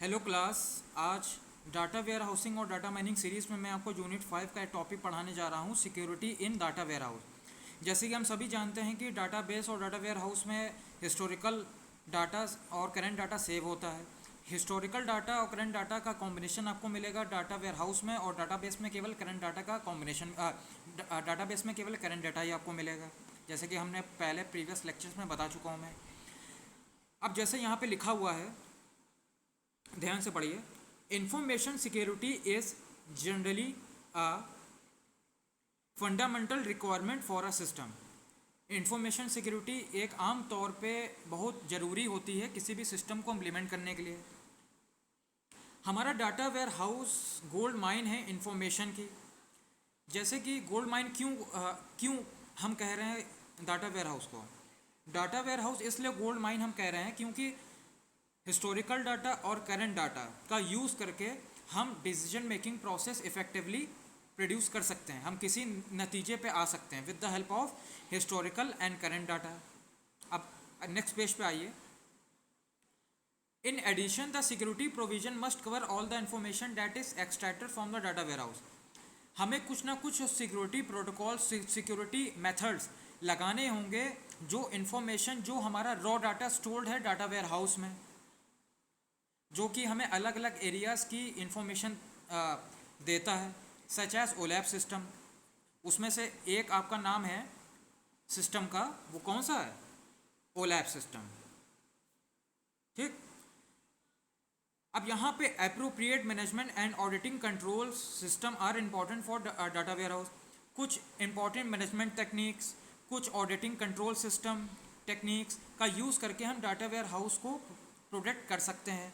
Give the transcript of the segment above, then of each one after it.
Hello class. आज data where housing और data mining series में मैं आपको यूनिट 5 का एक टॉपिक पढ़ाने जा रहा हूँ, security in data warehouse. जैसे कि हम सभी जानते हैं कि डाटाबेस और डाटा वेयर हाउस में हिस्टोरिकल डाटा और करंट डाटा सेव होता है। हिस्टोरिकल डाटा और करंट डाटा का कॉम्बिनेशन आपको मिलेगा डाटा वेयर हाउस में, और डाटाबेस में केवल करंट डाटा का कॉम्बिनेशन, डाटाबेस में केवल करंट डाटा ही आपको मिलेगा, जैसे कि हमने पहले प्रीवियस लेक्चर्स में बता चुका हूँ मैं। अब जैसे यहाँ पे लिखा हुआ है, ध्यान से पढ़िए। Information security is generally a fundamental requirement for a system. Information security एक आम तौर पे बहुत ज़रूरी होती है किसी भी सिस्टम को इम्प्लीमेंट करने के लिए। हमारा data warehouse gold mine है इंफॉर्मेशन की। जैसे कि गोल्ड माइन क्यों हम कह रहे हैं डाटा वेयर हाउस को। डाटा वेयर हाउस इसलिए गोल्ड माइन हम कह रहे हैं क्योंकि हिस्टोरिकल डाटा और करंट डाटा का यूज़ करके हम decision making process effectively produce कर सकते हैं, हम किसी नतीजे पे आ सकते हैं with the help of historical and current data. अब नेक्स्ट पेज पे आइए। In addition the security provision must cover all the information that is extracted from the data warehouse. हमें कुछ ना कुछ सिक्योरिटी प्रोटोकॉल, सिक्योरिटी मेथड्स लगाने होंगे जो इन्फॉर्मेशन जो हमारा रॉ डाटा स्टोर्ड है डाटा वेयर हाउस में, जो कि हमें अलग अलग एरियाज़ की इंफॉर्मेशन देता है, सच एज ओलैप सिस्टम। उसमें से एक आपका नाम है सिस्टम का, वो कौन सा है? OLAP system. ठीक। अब यहाँ पे appropriate management and auditing control system are important for data warehouse. कुछ इंपॉर्टेंट मैनेजमेंट टेक्निक्स, कुछ ऑडिटिंग कंट्रोल सिस्टम टेक्निक्स का यूज़ करके हम डाटा वेयर हाउस को प्रोटेक्ट कर सकते हैं।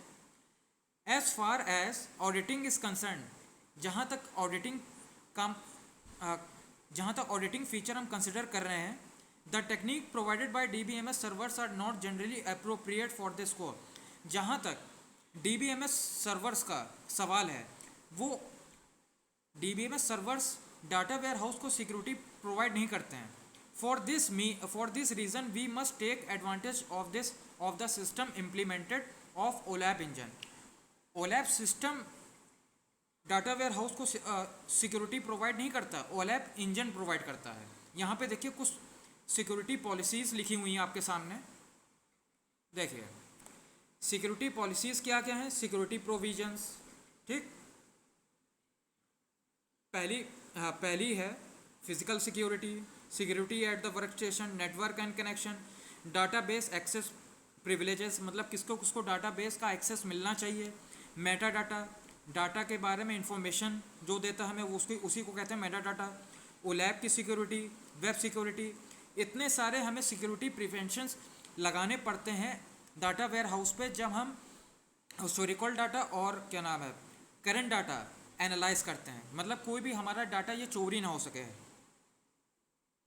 As far as auditing is concern, जहाँ तक ऑडिटिंग काम जहाँ तक ऑडिटिंग फीचर हम कंसिडर कर रहे हैं, the technique provided by DBMS servers are not generally appropriate for this scope. जहाँ तक DBMS सर्वर्स का सवाल है, वो DBMS servers data warehouse को सिक्योरिटी प्रोवाइड नहीं करते हैं। For this reason we must take advantage of the system implemented of OLAP engine. OLAP system data warehouse को सिक्योरिटी प्रोवाइड नहीं करता, ओलैप इंजन प्रोवाइड करता है। यहाँ पे देखिए कुछ सिक्योरिटी पॉलिसीज़ लिखी हुई हैं आपके सामने, देखिए सिक्योरिटी पॉलिसीज़ क्या क्या हैं। सिक्योरिटी प्रोविजंस, ठीक। पहली है physical security, security at the work station, network and connection, database access privileges, मतलब किसको किसको डाटाबेस का एक्सेस मिलना चाहिए। मेटा डाटा, डाटा के बारे में इंफॉर्मेशन जो देता है हमें उसी को कहते हैं मेटा डाटा। ओलैप की सिक्योरिटी, वेब सिक्योरिटी, इतने सारे हमें सिक्योरिटी प्रिवेंशंस लगाने पड़ते हैं डाटा वेयर हाउस पे जब हम हिस्टोरिकल डाटा और क्या नाम है करंट डाटा एनालाइज करते हैं। मतलब कोई भी हमारा डाटा ये चोरी ना हो सके,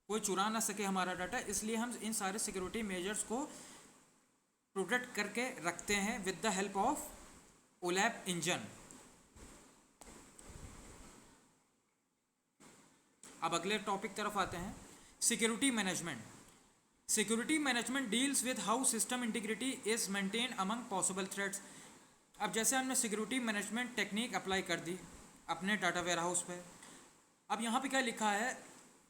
कोई चुरा ना सके हमारा डाटा, इसलिए हम इन सारे सिक्योरिटी मेजर्स को प्रोटेक्ट करके रखते हैं with the help of OLAP engine. अब अगले टॉपिक तरफ आते हैं, security management. Security management deals with how system integrity is maintain among possible threats. अब जैसे हमने सिक्योरिटी मैनेजमेंट टेक्निक अप्लाई कर दी अपने डाटा वेयर हाउस पे, अब यहाँ पे क्या लिखा है,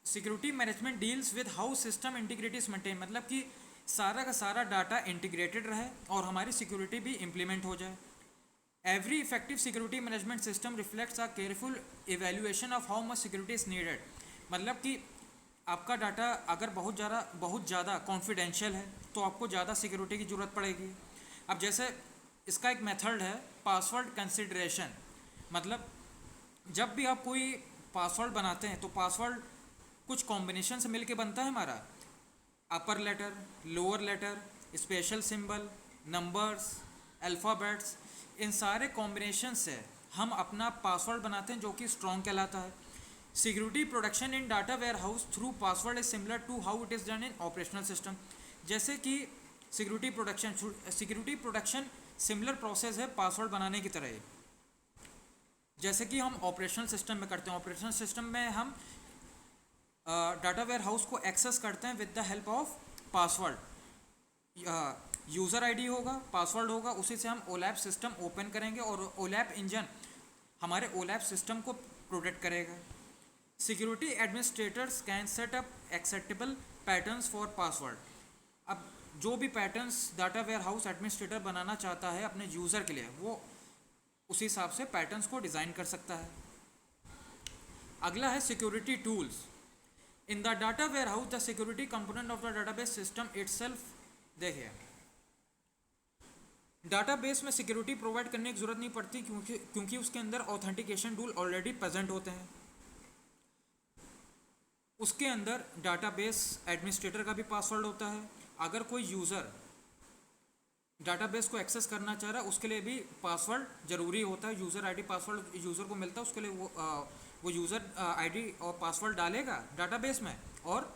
security management deals with how system integrity is maintain, मतलब कि सारा का सारा डाटा इंटीग्रेटेड रहे और हमारी सिक्योरिटी भी इम्प्लीमेंट हो जाए। Every effective security management system reflects a careful evaluation of how much security is needed. मतलब कि आपका डाटा अगर बहुत ज़्यादा कॉन्फिडेंशियल है तो आपको ज़्यादा सिक्योरिटी की ज़रूरत पड़ेगी। अब जैसे इसका एक मेथड है पासवर्ड कंसिडरेशन, मतलब जब भी आप कोई पासवर्ड बनाते हैं तो पासवर्ड कुछ कॉम्बिनेशन से मिलके बनता है हमारा, upper letter, lower letter, special symbol, numbers, alphabets, इन सारे कॉम्बिनेशन से हम अपना पासवर्ड बनाते हैं जो कि स्ट्रॉन्ग कहलाता है। Security production in data warehouse through password is similar to how it is done in operational system. जैसे कि सिक्योरिटी प्रोडक्शन सिमिलर प्रोसेस है पासवर्ड बनाने की तरह ही, जैसे कि हम ऑपरेशनल सिस्टम में करते हैं। ऑपरेशनल सिस्टम में हम डाटा वेयर हाउस को एक्सेस करते हैं with the help of password. User ID होगा, पासवर्ड होगा, उसी से हम ओलैप सिस्टम ओपन करेंगे और ओलैप इंजन हमारे ओलैप सिस्टम को प्रोटेक्ट करेगा। Security administrators can set up acceptable patterns for password. अब जो भी patterns data warehouse administrator बनाना चाहता है अपने यूज़र के लिए, वो उसी हिसाब से पैटर्न्स को डिज़ाइन कर सकता है। अगला है security tools. In the data warehouse the security component of the database system itself. देखिए, डाटाबेस में सिक्योरिटी प्रोवाइड करने की जरूरत नहीं पड़ती क्योंकि उसके अंदर ऑथेंटिकेशन टूल ऑलरेडी प्रेजेंट होते हैं। उसके अंदर डाटाबेस एडमिनिस्ट्रेटर का भी पासवर्ड होता है। अगर कोई यूज़र डाटाबेस को एक्सेस करना चाह रहा है उसके लिए भी पासवर्ड ज़रूरी होता है। यूज़र आईडी पासवर्ड यूज़र को मिलता है, उसके लिए वो यूज़र आईडी और पासवर्ड डालेगा डाटाबेस में और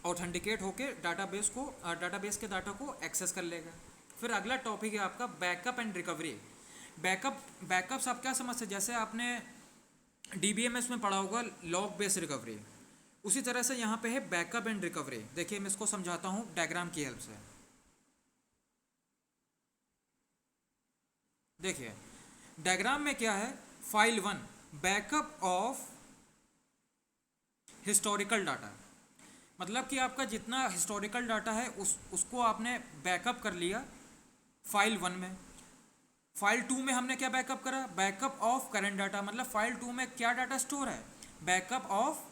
ऑथेंटिकेट होके डाटाबेस के डाटा को एक्सेस कर लेगा। फिर अगला टॉपिक है आपका बैकअप एंड रिकवरी। बैकअप्स आप क्या समझते हैं? जैसे आपने DBMS में पढ़ा होगा लॉग बेस्ड रिकवरी, उसी तरह से यहाँ पे है बैकअप एंड रिकवरी। देखिए मैं इसको समझाता हूँ डायग्राम की हेल्प से। देखिए डायग्राम में क्या है, file 1 backup of historical data, मतलब कि आपका जितना हिस्टोरिकल डाटा है उसको आपने बैकअप कर लिया फाइल 1 में। फाइल 2 में हमने क्या बैकअप करा, बैकअप ऑफ करंट डाटा, मतलब फाइल 2 में क्या डाटा स्टोर है, बैकअप ऑफ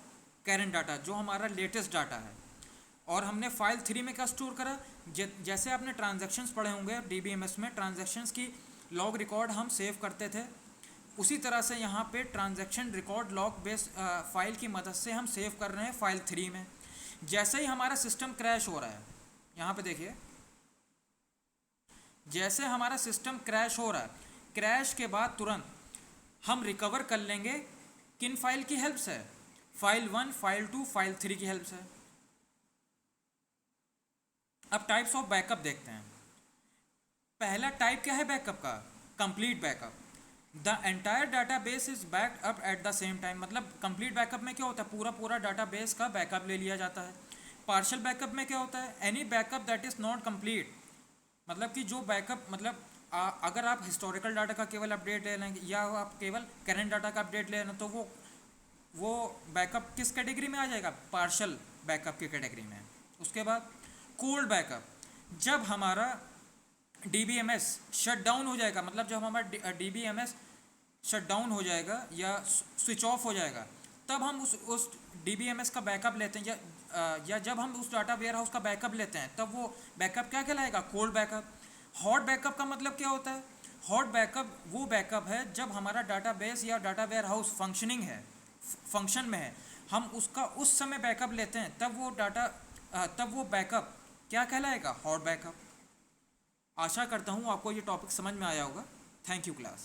करंट डाटा जो हमारा लेटेस्ट डाटा है। और हमने फाइल 3 में क्या स्टोर करा, जैसे आपने ट्रांजैक्शंस पढ़े होंगे DBMS में, ट्रांजैक्शंस की लॉग रिकॉर्ड हम सेव करते थे, उसी तरह से यहाँ पे transaction record log based file की मदद से हम सेव कर रहे हैं फाइल 3 में। जैसे ही हमारा सिस्टम क्रैश हो रहा है, यहाँ पे देखिए, जैसे हमारा सिस्टम क्रैश हो रहा है, क्रैश के बाद तुरंत हम रिकवर कर लेंगे किन फाइल की हेल्प से, फाइल 1, फाइल 2, फाइल 3 की हेल्प से। अब टाइप्स ऑफ बैकअप देखते हैं। पहला टाइप क्या है बैकअप का, complete backup. The entire database is backed up at the same time, मतलब कंप्लीट बैकअप में क्या होता है, पूरा डाटाबेस का बैकअप ले लिया जाता है। पार्शियल बैकअप में क्या होता है, any backup that is not complete, मतलब कि जो बैकअप, मतलब अगर आप हिस्टोरिकल डाटा का केवल अपडेट ले लें या आप केवल करंट डाटा का अपडेट ले लें तो वो बैकअप किस कैटेगरी में आ जाएगा, पार्शियल बैकअप की कैटेगरी में। उसके बाद कोल्ड बैकअप, जब हमारा DBMS शट डाउन हो जाएगा, मतलब जब हमारा DBMS शट डाउन हो जाएगा या स्विच ऑफ हो जाएगा, तब हम उस DBMS का बैकअप लेते हैं, या जब हम उस डाटा वेयर हाउस का बैकअप लेते हैं तब वो बैकअप क्या कहलाएगा, कोल्ड बैकअप। हॉट बैकअप का मतलब क्या होता है, हॉट बैकअप वो बैकअप है जब हमारा डाटाबेस या डाटा वेयर हाउस फंक्शन में है, हम उसका उस समय बैकअप लेते हैं, तब वो बैकअप क्या कहलाएगा, हॉट बैकअप। आशा करता हूँ आपको ये टॉपिक समझ में आया होगा। Thank you class.